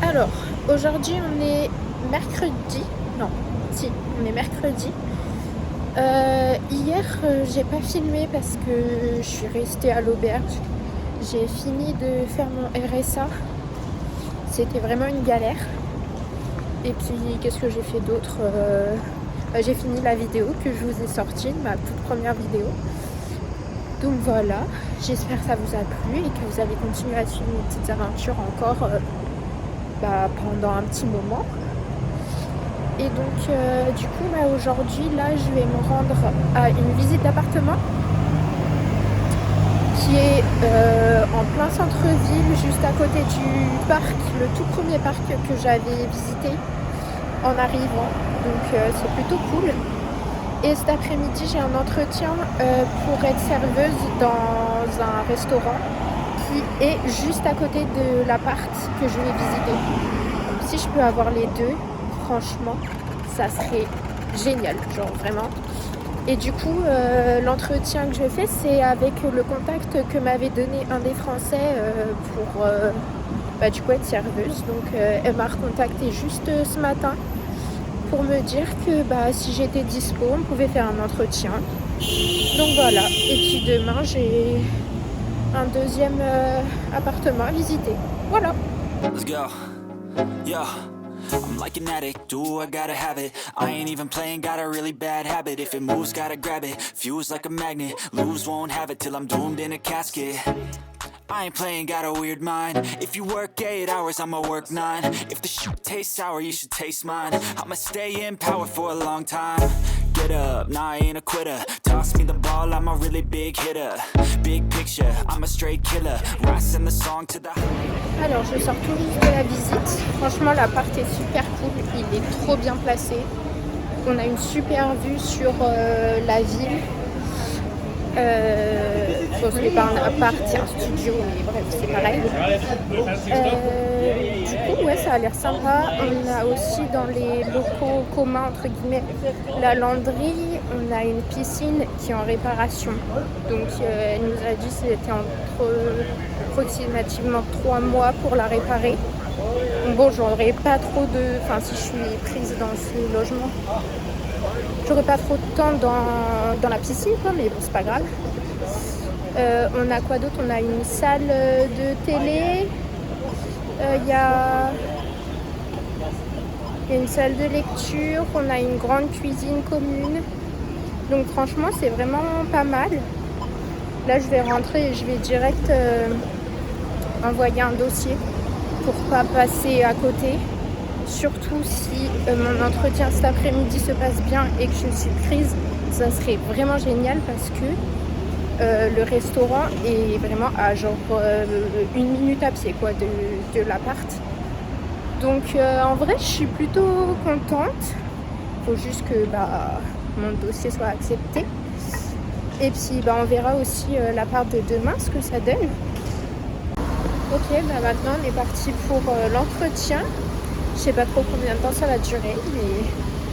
Alors, aujourd'hui on est mercredi. Non, si, on est mercredi. Hier, j'ai pas filmé parce que je suis restée à l'auberge. J'ai fini de faire mon RSA. C'était vraiment une galère. Et puis, qu'est-ce que j'ai fait d'autre j'ai fini la vidéo que je vous ai sortie, ma toute première vidéo. Donc voilà, j'espère que ça vous a plu et que vous allez continuer à suivre mes petites aventures encore pendant un petit moment. Et donc du coup aujourd'hui là je vais me rendre à une visite d'appartement qui est en plein centre-ville, juste à côté du parc, le tout premier parc que j'avais visité en arrivant. Donc c'est plutôt cool. Et cet après-midi j'ai un entretien pour être serveuse dans un restaurant qui est juste à côté de l'appart que je vais visiter. Donc si je peux avoir les deux, franchement, ça serait génial, genre vraiment. Et du coup, l'entretien que je fais, c'est avec le contact que m'avait donné un des Français pour du coup être serveuse. Donc elle m'a recontacté juste ce matin pour me dire que si j'étais dispo, on pouvait faire un entretien. Donc voilà. Et puis demain, j'ai un deuxième appartement à visiter. Voilà. Let's go. Yeah. I'm like an addict, do I gotta have it. I ain't even playing, got a really bad habit. If it moves, gotta grab it, fuse like a magnet. Lose, won't have it till I'm doomed in a casket. I ain't playing, got a weird mind. If you work 8 hours, I'ma work 9. If the shit tastes sour, you should taste mine. I'ma stay in power for a long time. Get up, nah, I ain't a quitter. Toss me the ball, I'm a really big hitter. Big picture, I'm a straight killer. Rising the song to the... Alors je sors tout juste de la visite. Franchement l'appart est super cool, il est trop bien placé. On a une super vue sur la ville. Bon, ce n'est pas un appart, c'est un studio, mais bref, c'est pareil. Du coup, ouais, ça a l'air sympa. On a aussi dans les locaux communs, entre guillemets, la lavanderie. On a une piscine qui est en réparation. Donc, elle nous a dit que c'était approximativement 3 mois pour la réparer. Bon, j'aurais pas trop de... Enfin, si je suis prise dans ce logement, j'aurais pas trop de temps dans la piscine, quoi, mais bon, c'est pas grave. On a quoi d'autre? On a une salle de télé. Il y a une salle de lecture. On a une grande cuisine commune. Donc franchement, c'est vraiment pas mal. Là, je vais rentrer et je vais direct envoyer un dossier pour pas passer à côté. Surtout si mon entretien cet après-midi se passe bien et que je suis prise, ça serait vraiment génial parce que le restaurant est vraiment à genre 1 minute à pied quoi, de l'appart. Donc en vrai je suis plutôt contente. Faut juste que mon dossier soit accepté. Et puis on verra aussi l'appart de demain, ce que ça donne. Ok, maintenant on est parti pour l'entretien. Je sais pas trop combien de temps ça va durer, mais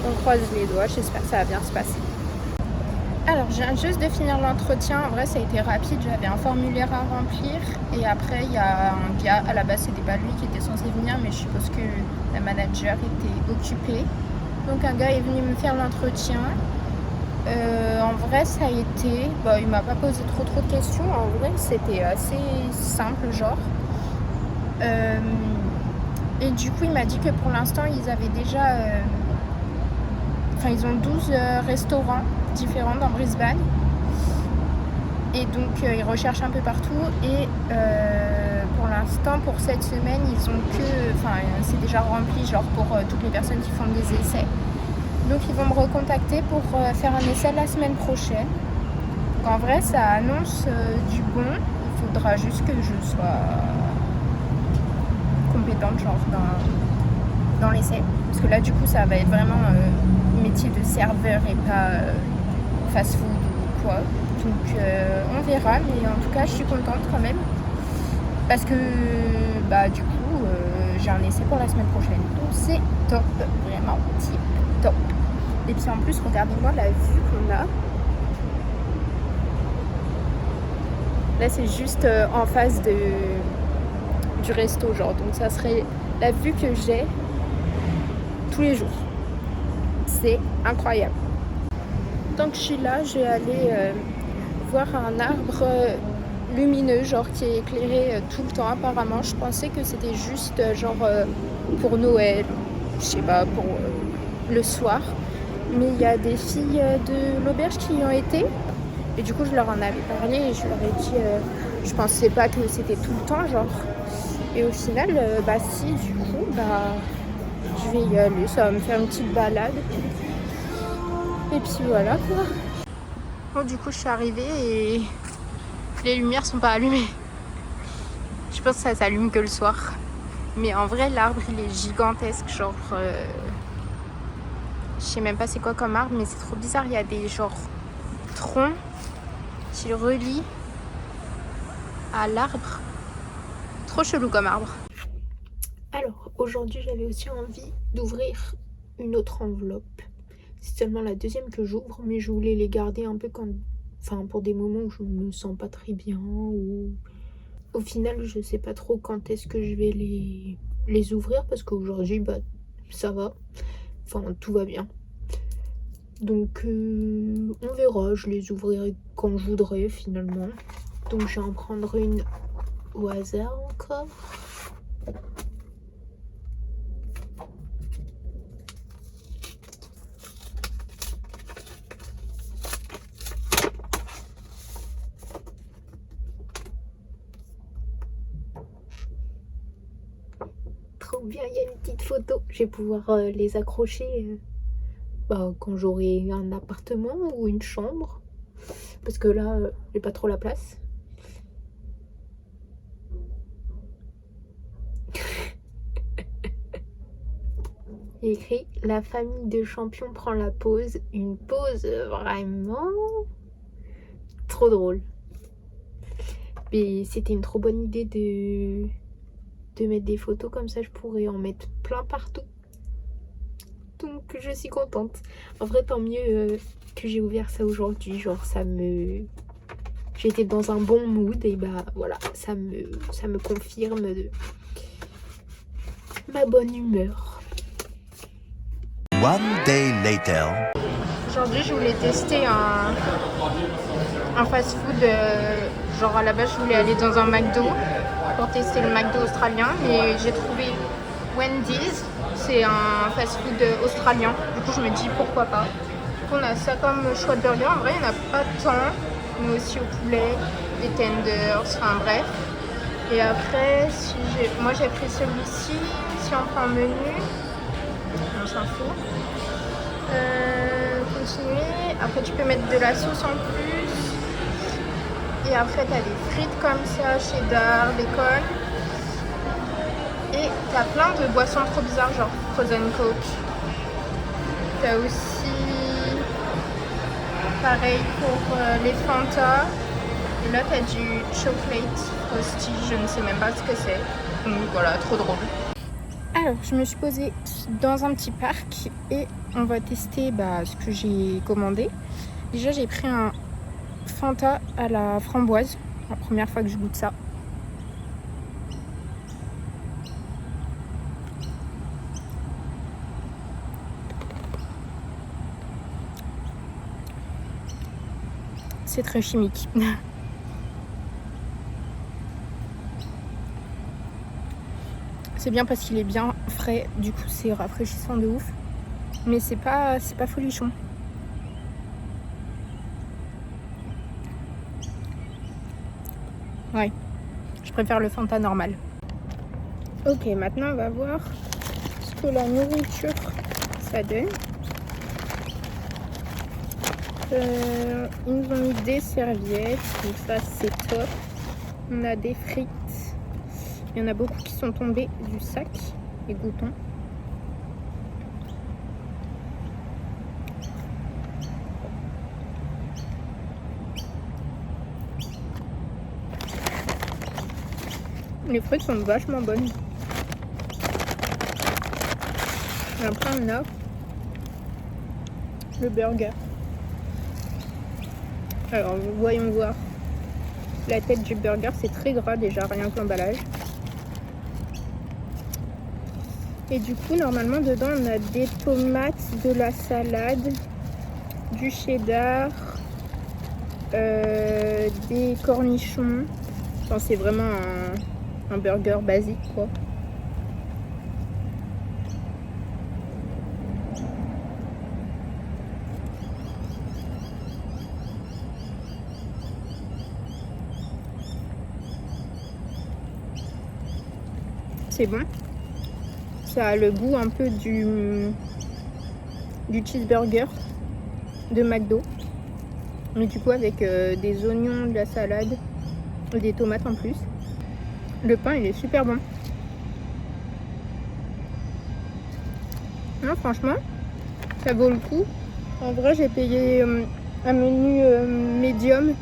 on croise les doigts, j'espère que ça va bien se passer. Alors, je viens juste de finir l'entretien. En vrai, ça a été rapide. J'avais un formulaire à remplir. Et après, il y a un gars. À la base, c'était pas lui qui était censé venir, mais je suppose que la manager était occupée. Donc, un gars est venu me faire l'entretien. En vrai, ça a été... il m'a pas posé trop de questions. En vrai, c'était assez simple, genre. Et du coup, il m'a dit que pour l'instant, ils avaient déjà... ils ont 12 restaurants différents dans Brisbane. Et donc, ils recherchent un peu partout. Et pour l'instant, pour cette semaine, ils ont que... c'est déjà rempli, genre pour toutes les personnes qui font des essais. Donc, ils vont me recontacter pour faire un essai la semaine prochaine. Donc, en vrai, ça annonce du bon. Il faudra juste que je sois compétente, genre, dans l'essai. Parce que là, du coup, ça va être vraiment métier de serveur et pas fast-food ou quoi. Donc, on verra. Mais en tout cas, je suis contente quand même. Parce que, du coup, j'ai un essai pour la semaine prochaine. Donc, c'est top. Vraiment tip top. Et puis, en plus, regardez-moi la vue qu'on a. Là, c'est juste en face du resto, genre. Donc, ça serait la vue que j'ai tous les jours. C'est incroyable. Tant que je suis là, je vais aller voir un arbre lumineux, genre qui est éclairé tout le temps apparemment. Je pensais que c'était juste genre pour Noël, je sais pas, pour le soir. Mais il y a des filles de l'auberge qui y ont été. Et du coup, je leur en avais parlé et je leur ai dit, je pensais pas que c'était tout le temps, genre. Et au final, bah si, du coup, bah je vais y aller, ça va me faire une petite balade. Et puis voilà quoi. Bon, du coup, je suis arrivée et les lumières sont pas allumées. Je pense que ça s'allume que le soir. Mais en vrai, l'arbre, il est gigantesque, genre... je sais même pas c'est quoi comme arbre, mais c'est trop bizarre. Il y a des genre troncs qui relient à l'arbre. Trop chelou comme arbre. Alors, aujourd'hui, j'avais aussi envie d'ouvrir une autre enveloppe. C'est seulement la deuxième que j'ouvre, mais je voulais les garder un peu quand... Enfin, pour des moments où je me sens pas très bien ou... Au final, je sais pas trop quand est-ce que je vais les ouvrir parce qu'aujourd'hui, bah, ça va. Enfin, tout va bien. Donc, on verra. Je les ouvrirai quand je voudrais, finalement. Donc, je vais en prendre une au hasard encore. Trop bien, il y a une petite photo. Je vais pouvoir les accrocher quand j'aurai un appartement ou une chambre. Parce que là, j'ai pas trop la place. Il y a écrit « La famille de champions prend la pause ». Une pause vraiment trop drôle. Mais c'était une trop bonne idée de mettre des photos comme ça. Je pourrais en mettre plein partout. Donc je suis contente. En vrai, tant mieux que j'ai ouvert ça aujourd'hui. Genre j'étais dans un bon mood et bah voilà, ça me confirme ma bonne humeur. One day later. Aujourd'hui, je voulais tester un fast-food. Genre à la base, je voulais aller dans un McDo pour tester le McDo australien, mais j'ai trouvé Wendy's. C'est un fast-food australien. Du coup, je me dis pourquoi pas. On a ça comme choix de burger. En vrai, il n'y en a pas tant, mais aussi au poulet, des tenders, enfin bref. Et après, moi j'ai pris celui-ci. Si on prend menu, on s'en fout. Continuer. Après, tu peux mettre de la sauce en plus. Et après, tu as des frites comme ça, cheddar, bacon. Et tu as plein de boissons trop bizarres, genre Frozen Coke. Tu as aussi, pareil pour les Fanta. Et là, tu as du chocolate frosty, je ne sais même pas ce que c'est. Donc voilà, trop drôle. Alors, je me suis posée dans un petit parc et on va tester ce que j'ai commandé. Déjà, j'ai pris un Fanta à la framboise. La première fois que je goûte ça. C'est très chimique. C'est bien parce qu'il est bien frais, du coup c'est rafraîchissant de ouf. Mais c'est pas folichon. Ouais, je préfère le Fanta normal. Ok, maintenant on va voir ce que la nourriture ça donne. Ils nous ont mis des serviettes, donc ça c'est top. On a des frites. Il y en a beaucoup qui sont tombés du sac. Et goûtons. Les frites sont vachement bonnes. Et après on a le burger. Alors voyons voir. La tête du burger c'est très gras déjà, rien que l'emballage. Et du coup, normalement, dedans, on a des tomates, de la salade, du cheddar, des cornichons. Enfin, c'est vraiment un burger basique, quoi. C'est bon. Ça a le goût un peu du cheeseburger de McDo. Mais du coup avec des oignons, de la salade et des tomates en plus. Le pain il est super bon. Non, franchement, ça vaut le coup. En vrai, j'ai payé un menu médium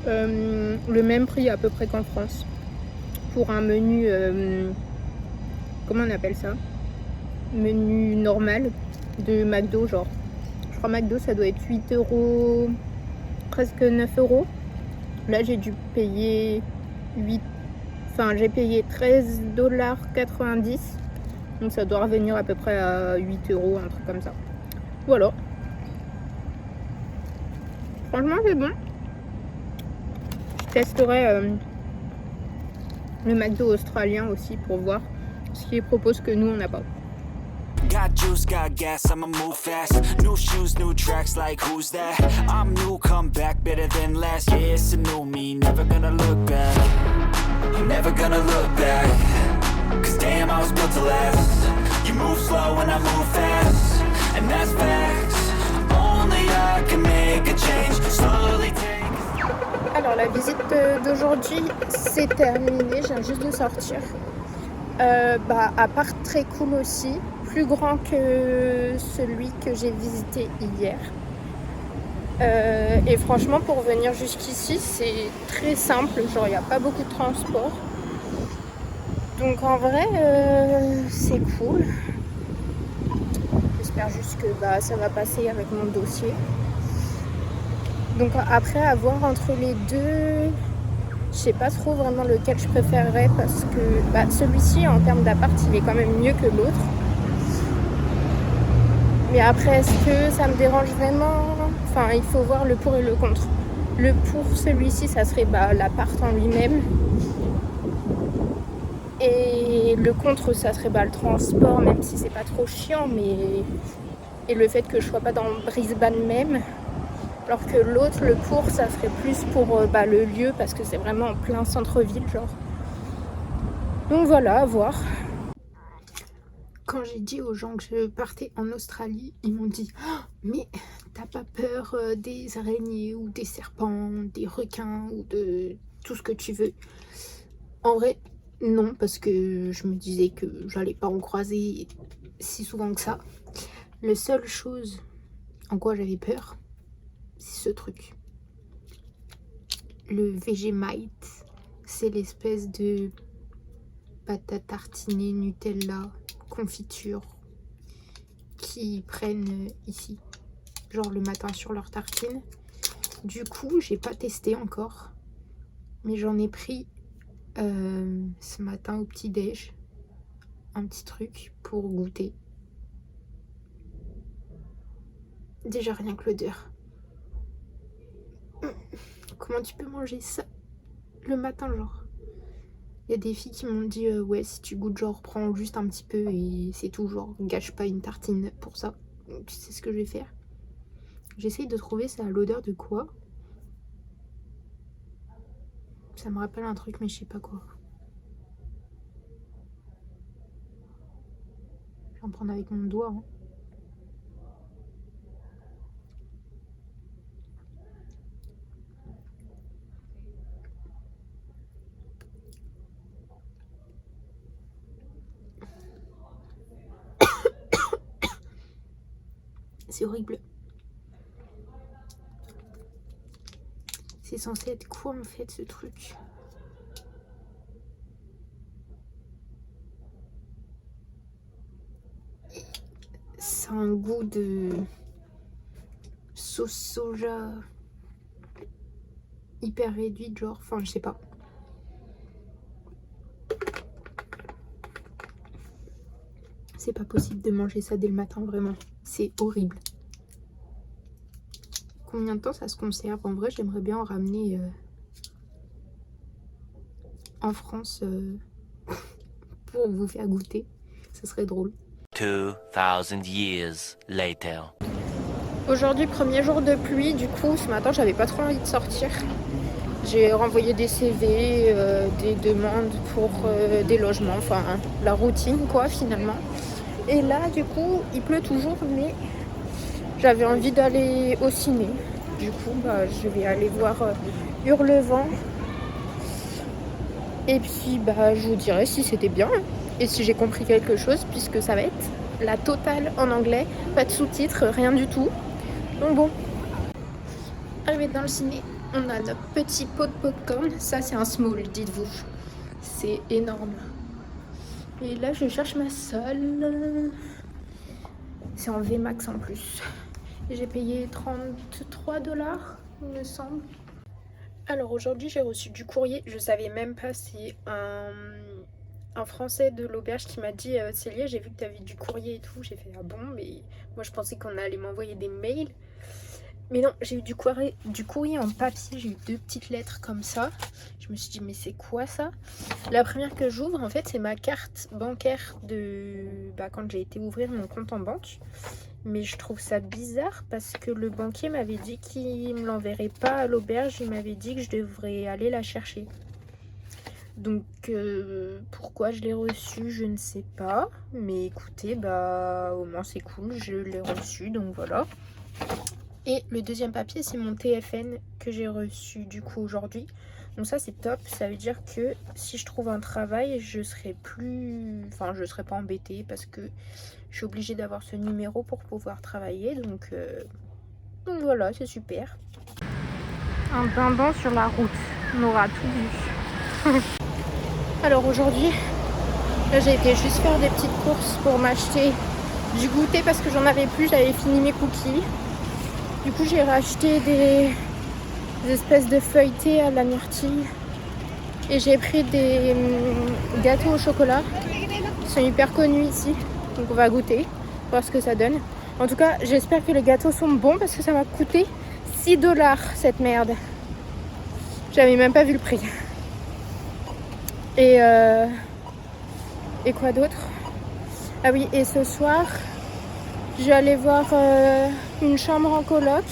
le même prix à peu près qu'en France. Pour un menu, comment on appelle ça? Menu normal de McDo, genre. Je crois McDo, ça doit être 8 €, presque 9 €. Là, j'ai dû payer j'ai payé 13,90 $. Donc ça doit revenir à peu près à 8 €, un truc comme ça. Voilà. Franchement, c'est bon. Je testerai le McDo australien aussi pour voir ce qu'ils proposent que nous, on n'a pas. Got juice, got gas, I'ma move fast. New shoes, new tracks, like who's that? I'm new, come back, better than last. Yeah, it's a new me, never gonna look back. I'm never gonna look back. Cause damn, I was built to last. You move slow and I move fast. And that's facts. Only I can make a change. Slowly take. Alors la visite d'aujourd'hui c'est terminé, je viens juste de sortir. Appart très cool aussi, plus grand que celui que j'ai visité hier. Et franchement pour venir jusqu'ici c'est très simple, genre il n'y a pas beaucoup de transport. Donc en vrai c'est cool. J'espère juste que ça va passer avec mon dossier. Donc après avoir entre les deux, je sais pas trop vraiment lequel je préférerais parce que celui-ci en termes d'appart il est quand même mieux que l'autre. Mais après est-ce que ça me dérange vraiment? Enfin il faut voir le pour et le contre. Le pour celui-ci ça serait l'appart en lui-même. Et le contre ça serait le transport, même si c'est pas trop chiant, et le fait que je sois pas dans Brisbane même. Alors que l'autre, le pour, ça serait plus pour le lieu parce que c'est vraiment en plein centre-ville, genre. Donc voilà, à voir. Quand j'ai dit aux gens que je partais en Australie, ils m'ont dit oh, mais t'as pas peur des araignées ou des serpents, des requins ou de tout ce que tu veux? En vrai, non, parce que je me disais que j'allais pas en croiser si souvent que ça. La seule chose en quoi j'avais peur, c'est ce truc. Le Vegemite, c'est l'espèce de pâte à tartiner, Nutella, confiture qu'ils prennent ici, genre le matin sur leur tartine. Du coup, j'ai pas testé encore, mais j'en ai pris ce matin au petit-déj, un petit truc pour goûter. Déjà rien que l'odeur. Comment tu peux manger ça le matin, genre? Il y a des filles qui m'ont dit ouais, si tu goûtes, genre prends juste un petit peu et c'est tout, genre gâche pas une tartine pour ça. Donc c'est ce que je vais faire. J'essaye de trouver ça à l'odeur de quoi. Ça me rappelle un truc mais je sais pas quoi. Je vais en prendre avec mon doigt. Hein. C'est horrible. C'est censé être quoi en fait ce truc? C'est un goût de sauce soja hyper réduite, genre, enfin je sais pas. C'est pas possible de manger ça dès le matin, vraiment. C'est horrible. Combien de temps ça se conserve? En vrai, j'aimerais bien en ramener en France pour vous faire goûter. Ça serait drôle. 2000 years later. Aujourd'hui, premier jour de pluie. Du coup, ce matin, j'avais pas trop envie de sortir. J'ai renvoyé des CV, des demandes pour des logements. Enfin, la routine, quoi, finalement. Et là, du coup, il pleut toujours, mais j'avais envie d'aller au ciné. Du coup, je vais aller voir Hurlevent. Et puis, je vous dirai si c'était bien et si j'ai compris quelque chose, puisque ça va être la totale en anglais. Pas de sous-titres, rien du tout. Donc bon. Arrivé dans le ciné, on a notre petit pot de popcorn. Ça, c'est un small, dites-vous. C'est énorme. Et là, je cherche ma salle. C'est en VMAX en plus. J'ai payé 33 $, il me semble. Alors aujourd'hui, j'ai reçu du courrier. Je savais même pas si un Français de l'auberge qui m'a dit Célia, j'ai vu que tu avais du courrier et tout. J'ai fait ah bon, mais moi je pensais qu'on allait m'envoyer des mails. Mais non, j'ai eu du courrier en papier. J'ai eu 2 petites lettres comme ça. Je me suis dit mais c'est quoi ça? La première que j'ouvre, en fait, c'est ma carte bancaire de quand j'ai été ouvrir mon compte en banque. Mais je trouve ça bizarre parce que le banquier m'avait dit qu'il me l'enverrait pas à l'auberge. Il m'avait dit que je devrais aller la chercher. Donc pourquoi je l'ai reçu, je ne sais pas. Mais écoutez, au moins c'est cool, je l'ai reçu, donc voilà. Et le deuxième papier, c'est mon TFN que j'ai reçu du coup aujourd'hui. Donc ça c'est top, ça veut dire que si je trouve un travail, je serai pas embêtée parce que je suis obligée d'avoir ce numéro pour pouvoir travailler. Donc voilà, c'est super. Un dindon sur la route, on aura tout vu. Alors aujourd'hui, là j'ai été juste faire des petites courses pour m'acheter du goûter parce que j'en avais plus, j'avais fini mes cookies. Du coup j'ai racheté des espèces de feuilletés à la myrtille. Et j'ai pris des gâteaux au chocolat qui sont hyper connus ici. Donc on va goûter, voir ce que ça donne. En tout cas, j'espère que les gâteaux sont bons parce que ça m'a coûté 6 $ cette merde. J'avais même pas vu le prix. Et quoi d'autre? Ah oui, et ce soir, je vais aller voir une chambre en coloc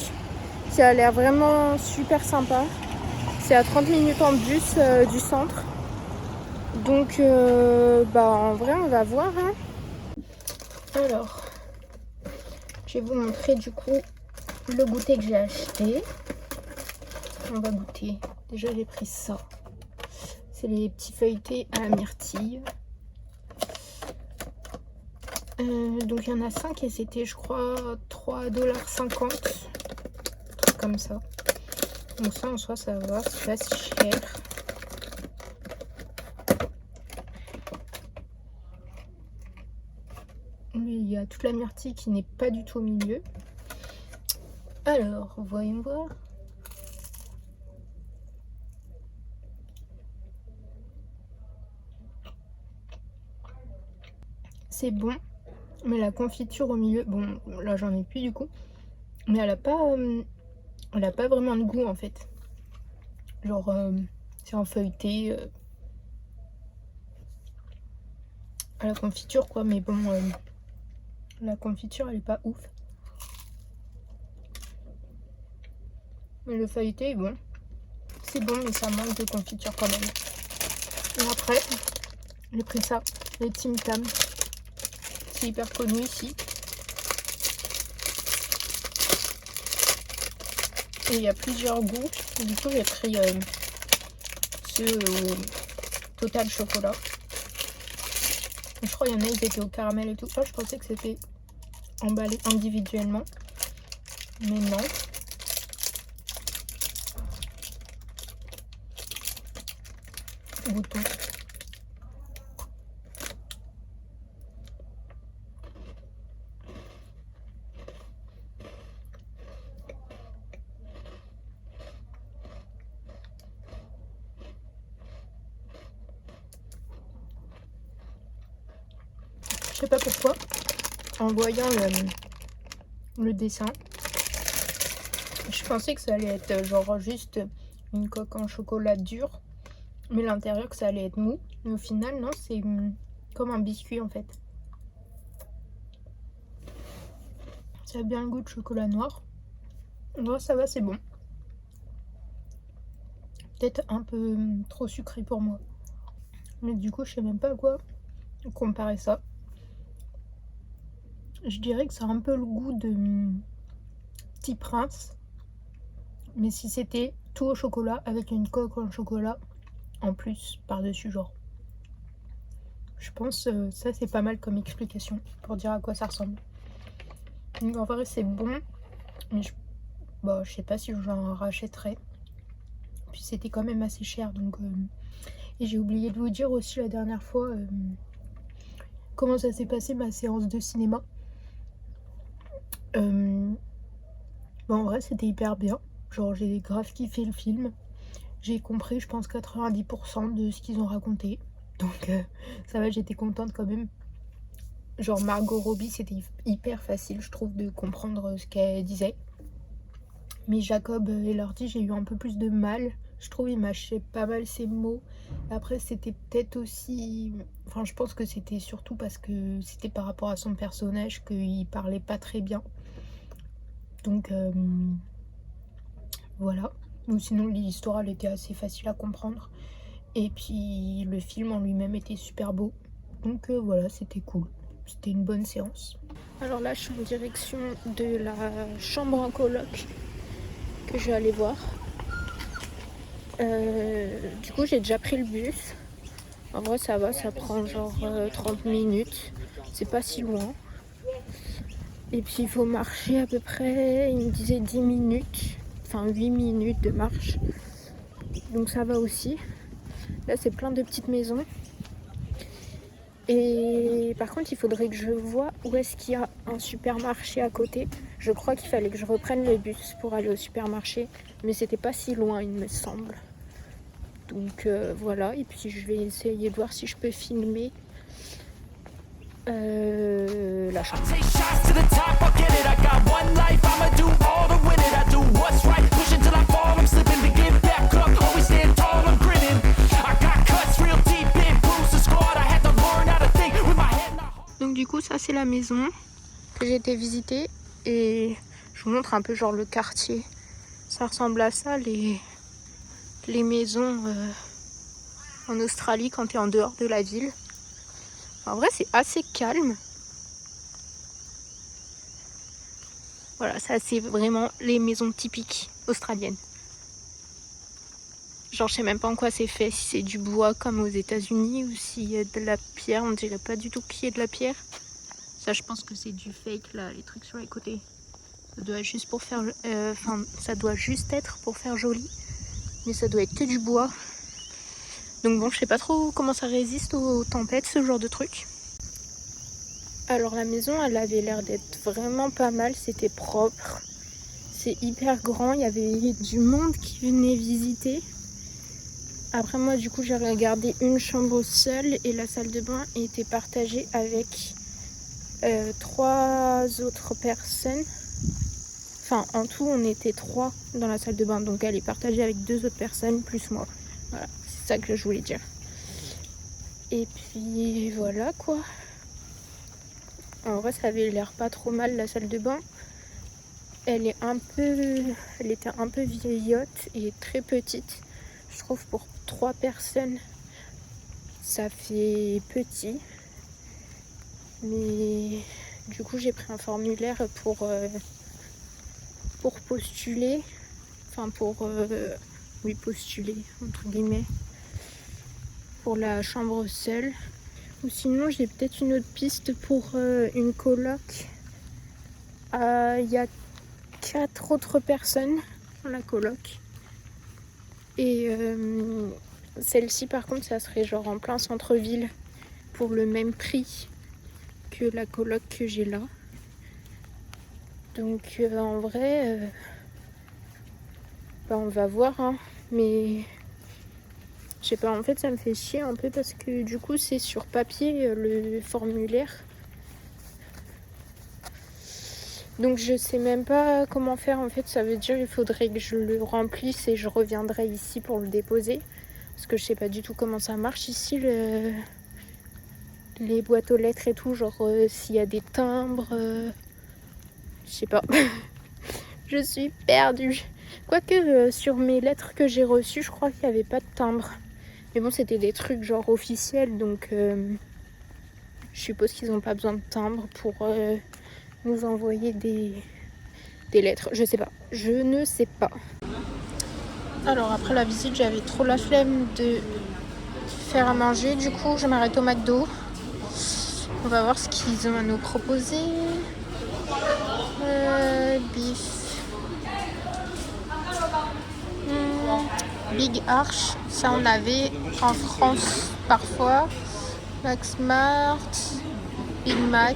qui a l'air vraiment super sympa. C'est à 30 minutes en bus du centre. Donc, en vrai, on va voir. Hein. Alors, je vais vous montrer du coup le goûter que j'ai acheté. On va goûter. Déjà, j'ai pris ça. C'est les petits feuilletés à la myrtille. Donc, il y en a 5 et c'était, je crois, 3,50 $. Un truc comme ça. Donc ça en soi ça va, c'est pas si cher. Il y a toute la myrtille qui n'est pas du tout au milieu. Alors, voyons voir. C'est bon, mais la confiture au milieu, bon là j'en ai plus du coup, mais elle a pas vraiment de goût en fait. Genre c'est en feuilleté à la confiture quoi, mais bon la confiture elle est pas ouf. Mais le feuilleté est bon. C'est bon mais ça manque de confiture quand même. Et après, j'ai pris ça, les Tim Tam. C'est hyper connu ici. Et il y a plusieurs goûts. Du coup j'ai pris ceux au total chocolat. Je crois qu'il y en a ils étaient au caramel et tout. Oh, je pensais que c'était emballé individuellement. Mais non. Goûtons. sais pas pourquoi, en voyant le dessin, je pensais que ça allait être genre juste une coque en chocolat dur, mais l'intérieur que ça allait être mou. Mais au final, non, c'est comme un biscuit en fait. Ça a bien le goût de chocolat noir. Bon, ça va, c'est bon. Peut-être un peu trop sucré pour moi. Mais du coup, je sais même pas à quoi comparer ça. Je dirais que ça a un peu le goût de Petit Prince. Mais si c'était tout au chocolat avec une coque en chocolat en plus par-dessus, genre. Je pense ça c'est pas mal comme explication pour dire à quoi ça ressemble. Donc en vrai c'est bon, mais je sais pas si j'en rachèterais. Puis c'était quand même assez cher, donc et j'ai oublié de vous dire aussi la dernière fois comment ça s'est passé ma séance de cinéma. En vrai c'était hyper bien, genre j'ai grave kiffé le film. J'ai compris je pense 90% de ce qu'ils ont raconté, donc ça va, j'étais contente quand même. Genre Margot Robbie, c'était hyper facile je trouve de comprendre ce qu'elle disait. Mais Jacob Elordi, j'ai eu un peu plus de mal. Je trouve il mâchait pas mal ses mots. Après c'était peut-être aussi... Enfin je pense que c'était surtout parce que c'était par rapport à son personnage qu'il parlait pas très bien. Donc voilà. Ou sinon l'histoire elle était assez facile à comprendre. Et puis le film en lui-même était super beau. Donc voilà, c'était cool. C'était une bonne séance. Alors là je suis en direction de la chambre en coloc que je vais aller voir. Du coup j'ai déjà pris le bus. En vrai ça va, ça prend genre 30 minutes. C'est pas si loin. Et puis il faut marcher à peu près, il me disait 10 minutes. Enfin 8 minutes de marche. Donc ça va aussi. Là c'est plein de petites maisons. Et par contre il faudrait que je vois où est-ce qu'il y a un supermarché à côté. Je crois qu'il fallait que je reprenne le bus pour aller au supermarché, mais c'était pas si loin il me semble. Donc voilà, et puis je vais essayer de voir si je peux filmer la chambre. Donc du coup ça c'est la maison que j'ai été visiter et je vous montre un peu genre le quartier. Ça ressemble à ça les maisons en Australie quand tu es en dehors de la ville. En vrai c'est assez calme. Voilà, ça c'est vraiment les maisons typiques australiennes. Genre je sais même pas en quoi c'est fait, si c'est du bois comme aux États-Unis ou s'il y a de la pierre. On dirait pas du tout qu'il y ait de la pierre. Ça je pense que c'est du fake là, les trucs sur les côtés. Ça doit être juste pour faire, ça doit juste être pour faire joli, mais ça doit être que du bois. Donc bon, je sais pas trop comment ça résiste aux tempêtes, ce genre de truc. Alors la maison, elle avait l'air d'être vraiment pas mal, c'était propre. C'est hyper grand, il y avait du monde qui venait visiter. Après moi, du coup, j'ai regardé une chambre seule et la salle de bain était partagée avec 3 autres personnes. Enfin, en tout, on était 3 dans la salle de bain, donc elle est partagée avec 2 autres personnes plus moi. Voilà, c'est ça que je voulais dire. Et puis voilà quoi. En vrai, ça avait l'air pas trop mal la salle de bain. Elle était un peu vieillotte et très petite. Je trouve pour 3 personnes, ça fait petit. Mais du coup, j'ai pris un formulaire pour postuler. Enfin, postuler, entre guillemets, pour la chambre seule. Ou sinon, j'ai peut-être une autre piste pour une coloc. Il y a 4 autres personnes dans la coloc. Et celle-ci, par contre, ça serait genre en plein centre-ville pour le même prix que la coloc que j'ai là. Donc en vrai, on va voir, hein. Mais je sais pas, en fait ça me fait chier un peu parce que du coup c'est sur papier le formulaire, Donc je sais même pas comment faire en fait. Ça veut dire il faudrait que je le remplisse et je reviendrai ici pour le déposer. Parce que je sais pas du tout comment ça marche ici, les boîtes aux lettres et tout. Genre s'il y a des timbres. Je sais pas. Je suis perdue. Quoique sur mes lettres que j'ai reçues, je crois qu'il n'y avait pas de timbre. Mais bon, c'était des trucs genre officiels. Donc je suppose qu'ils n'ont pas besoin de timbre pour nous envoyer des lettres. Je sais pas. Je ne sais pas. Alors après la visite, j'avais trop la flemme de faire à manger. Du coup, je m'arrête au McDo. On va voir ce qu'ils ont à nous proposer. Beef. Big Arch. Ça, on avait en France parfois. Max Mart. Big Mac.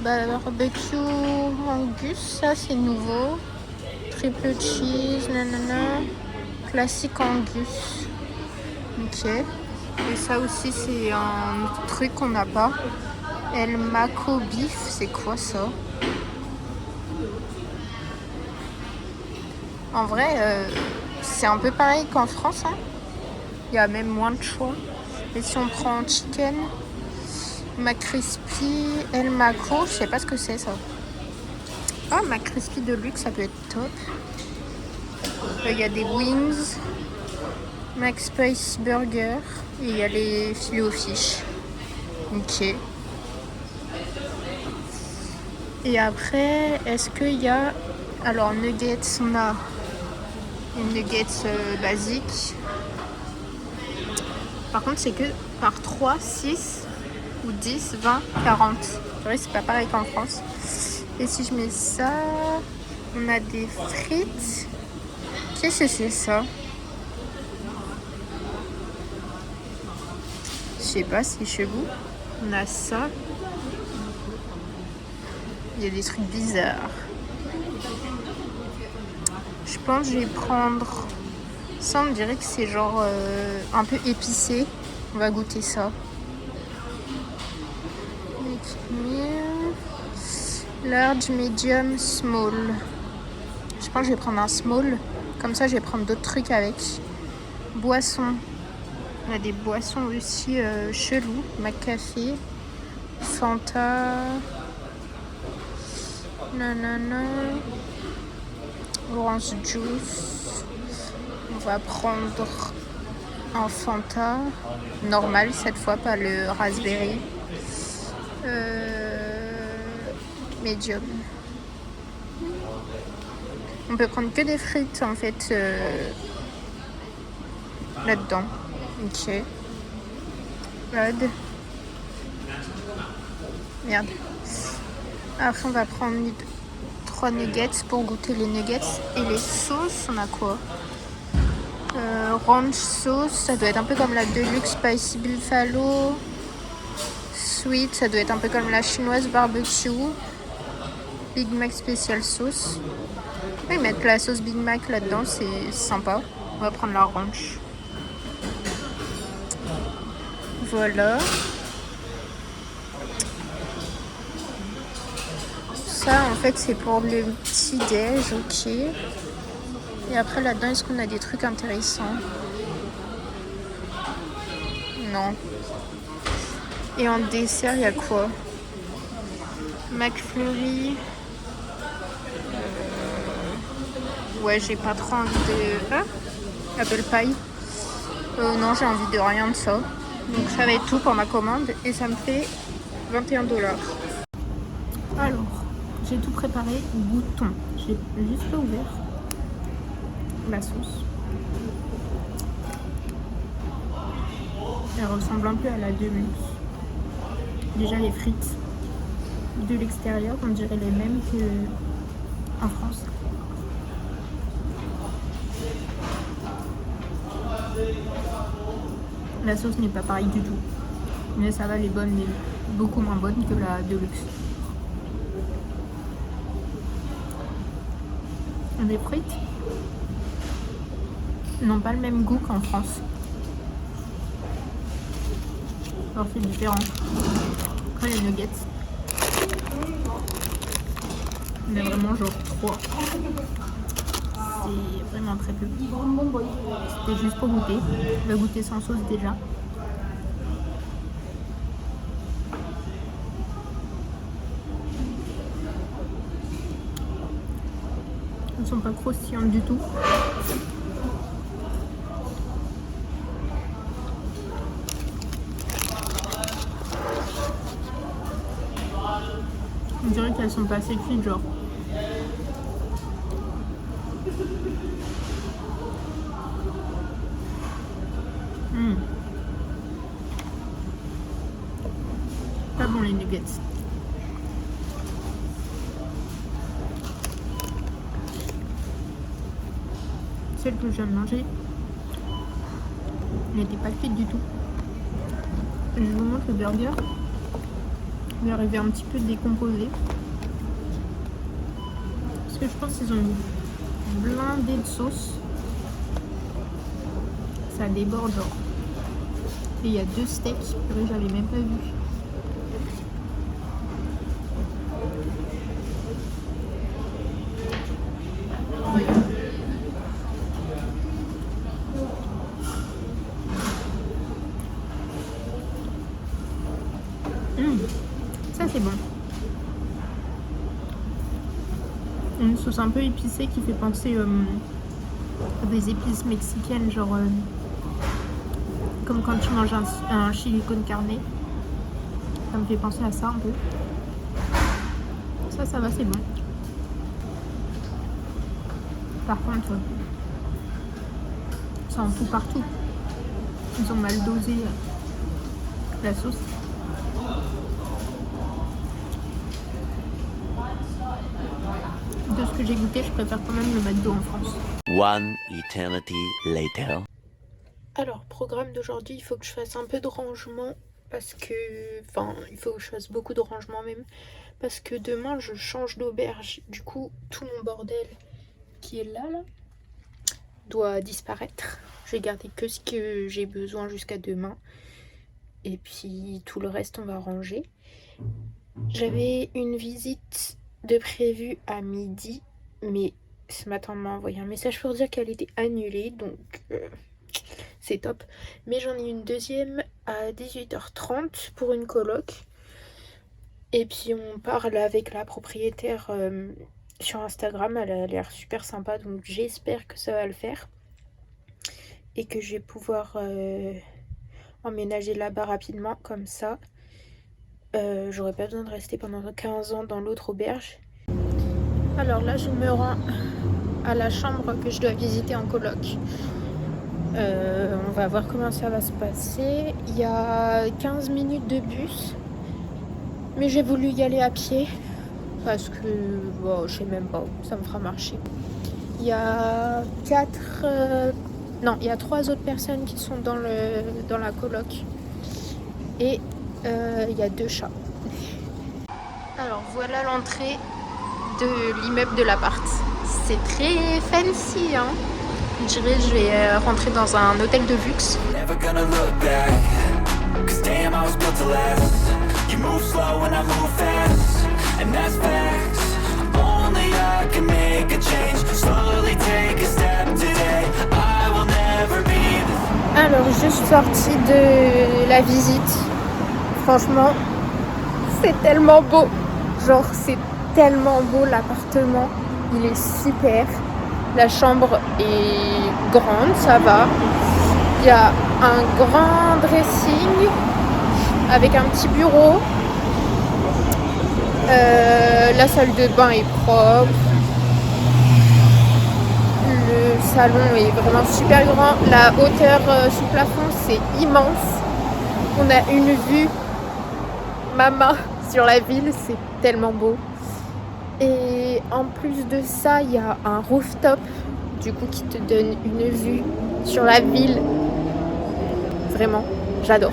Barbecue Angus. Ça, c'est nouveau. Triple cheese. Nanana. Classique Angus. Ok. Et ça aussi, c'est un truc qu'on n'a pas. El Maco Beef, c'est quoi ça? En vrai, c'est un peu pareil qu'en France. Hein. Il y a même moins de choix. Et si on prend chicken, McCrispy, El Maco, je sais pas ce que c'est ça. Ah, McCrispy de luxe, ça peut être top. Il y a des wings, McSpicy Burger et il y a les filets aux fish. Ok. Et après, est-ce qu'il y a... Alors, nuggets, on a une nuggets basique. Par contre, c'est que par 3, 6 ou 10, 20, 40. C'est pas pareil qu'en France. Et si je mets ça, on a des frites. Qu'est-ce que c'est ça? Je sais pas, c'est chelou. On a ça. Il y a des trucs bizarres. Je pense que je vais prendre... Ça, on dirait que c'est genre un peu épicé. On va goûter ça. Large, medium, small. Je pense que je vais prendre un small. Comme ça, je vais prendre d'autres trucs avec. Boissons. On a des boissons aussi chelous. McCafé. Fanta. Nanana. Orange juice. On va prendre un Fanta. Normal cette fois, pas le raspberry. Medium. On peut prendre que des frites en fait là-dedans. Ok. Merde. Après on va prendre 3 nuggets pour goûter les nuggets. Et les sauces, on a quoi? Ranch sauce, ça doit être un peu comme la Deluxe Spicy Buffalo. Sweet, ça doit être un peu comme la chinoise barbecue. Big Mac spécial sauce. Ils mettent la sauce Big Mac là-dedans, c'est sympa. On va prendre la ranch. Voilà. Ça, en fait, c'est pour le petit-déj, ok. Et après, là-dedans, est-ce qu'on a des trucs intéressants? Non. Et en dessert, il y a quoi? McFlurry. Ouais, j'ai pas trop envie de... Ah, Apple Pie. Non, j'ai envie de rien de ça. Donc ça va être tout pour ma commande. Et ça me fait 21 $. Alors, j'ai tout préparé. Bouton. J'ai juste ouvert la sauce. Elle ressemble un peu à la Deluxe. Déjà les frites de l'extérieur, on dirait les mêmes qu'en France. La sauce n'est pas pareille du tout. Mais ça va, elle est bonne, mais beaucoup moins bonne que la Deluxe. Les frites n'ont pas le même goût qu'en France. Alors c'est différent. Après les nuggets. Mais vraiment genre 3. C'est vraiment très peu. C'était juste pour goûter. On va goûter sans sauce déjà. Elles sont pas croustillantes du tout. On dirait qu'elles sont pas assez cuites, genre. Pas bon les nuggets. Celle que je viens de manger n'était pas cuite du tout. Je vous montre le burger. Il est arrivé un petit peu décomposé. Parce que je pense qu'ils ont blindé de sauce. Ça déborde genre. Et il y a 2 steaks que j'avais même pas vu. Ça c'est bon. Une sauce un peu épicée qui fait penser à des épices mexicaines, genre comme quand tu manges un chili con carne. Ça me fait penser à ça un peu. Ça va, c'est bon. Par contre, ça en fout partout. Ils ont mal dosé la sauce. De ce que j'ai goûté, je préfère quand même le McDo en France. One eternity later. Alors, programme d'aujourd'hui, il faut que je fasse un peu de rangement parce que... Enfin, il faut que je fasse beaucoup de rangement même parce que demain, je change d'auberge. Du coup, tout mon bordel qui est là, doit disparaître. Je vais garder que ce que j'ai besoin jusqu'à demain. Et puis, tout le reste, on va ranger. J'avais une visite de prévue à midi, mais ce matin, on m'a envoyé un message pour dire qu'elle était annulée, donc... c'est top. Mais j'en ai une deuxième à 18h30 pour une coloc. Et puis on parle avec la propriétaire sur Instagram. Elle a l'air super sympa. Donc j'espère que ça va le faire. Et que je vais pouvoir emménager là-bas rapidement. Comme ça, j'aurai pas besoin de rester pendant 15 ans dans l'autre auberge. Alors là, je me rends à la chambre que je dois visiter en coloc. On va voir comment ça va se passer. Il y a 15 minutes de bus, mais j'ai voulu y aller à pied parce que bon, je sais même pas où ça me fera marcher. Il y a 3 autres personnes qui sont dans la coloc et il y a 2 chats. Alors voilà l'entrée de l'immeuble de l'appart. C'est très fancy, hein. Je dirais je vais rentrer dans un hôtel de luxe. Alors juste sortie de la visite. Franchement, c'est tellement beau. Genre c'est tellement beau l'appartement. Il est super. La chambre est grande, ça va. Il y a un grand dressing avec un petit bureau. La salle de bain est propre. Le salon est vraiment super grand. La hauteur sous plafond, c'est immense. On a une vue main sur la ville, c'est tellement beau. Et en plus de ça, il y a un rooftop, du coup, qui te donne une vue sur la ville. Vraiment, j'adore.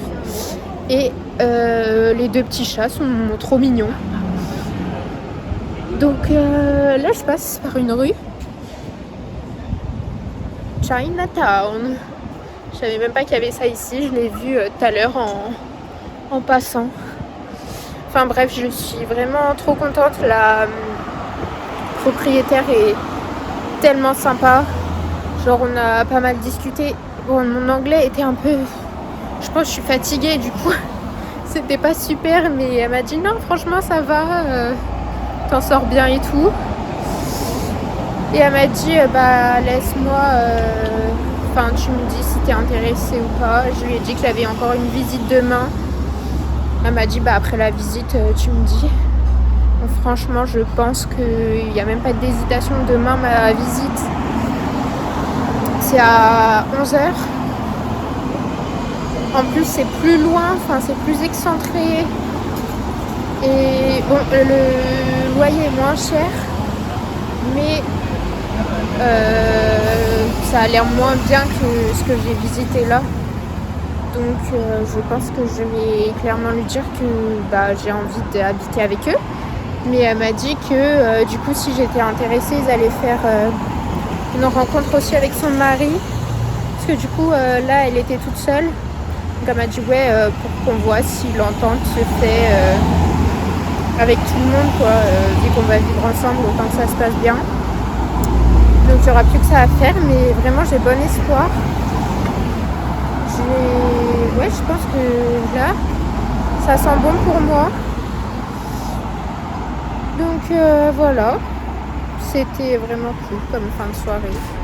Et les 2 petits chats sont trop mignons. Donc là, je passe par une rue. Chinatown. Je savais même pas qu'il y avait ça ici. Je l'ai vu tout à l'heure en passant. Enfin bref, je suis vraiment trop contente. propriétaire est tellement sympa. Genre on a pas mal discuté. Bon, mon anglais était un peu... Je pense que je suis fatiguée du coup. C'était pas super, mais elle m'a dit non, franchement ça va, t'en sors bien et tout. Et elle m'a dit bah laisse-moi, enfin tu me dis si t'es intéressée ou pas. Je lui ai dit que j'avais encore une visite demain. Elle m'a dit bah après la visite tu me dis. Donc, franchement je pense qu'il n'y a même pas d'hésitation. Demain ma visite c'est à 11h. En plus c'est plus loin, enfin c'est plus excentré. Et bon, le loyer est moins cher, mais ça a l'air moins bien que ce que j'ai visité là. Donc je pense que je vais clairement lui dire que bah, j'ai envie d'habiter avec eux. Mais elle m'a dit que du coup si j'étais intéressée, ils allaient faire une rencontre aussi avec son mari. Parce que du coup là elle était toute seule. Donc elle m'a dit ouais pour qu'on voit si l'entente se fait avec tout le monde quoi. Vu qu'on va vivre ensemble, autant que ça se passe bien. Donc il n'y aura plus que ça à faire, mais vraiment j'ai bon espoir. Ouais, je pense que là, ça sent bon pour moi. Donc voilà, c'était vraiment cool comme fin de soirée.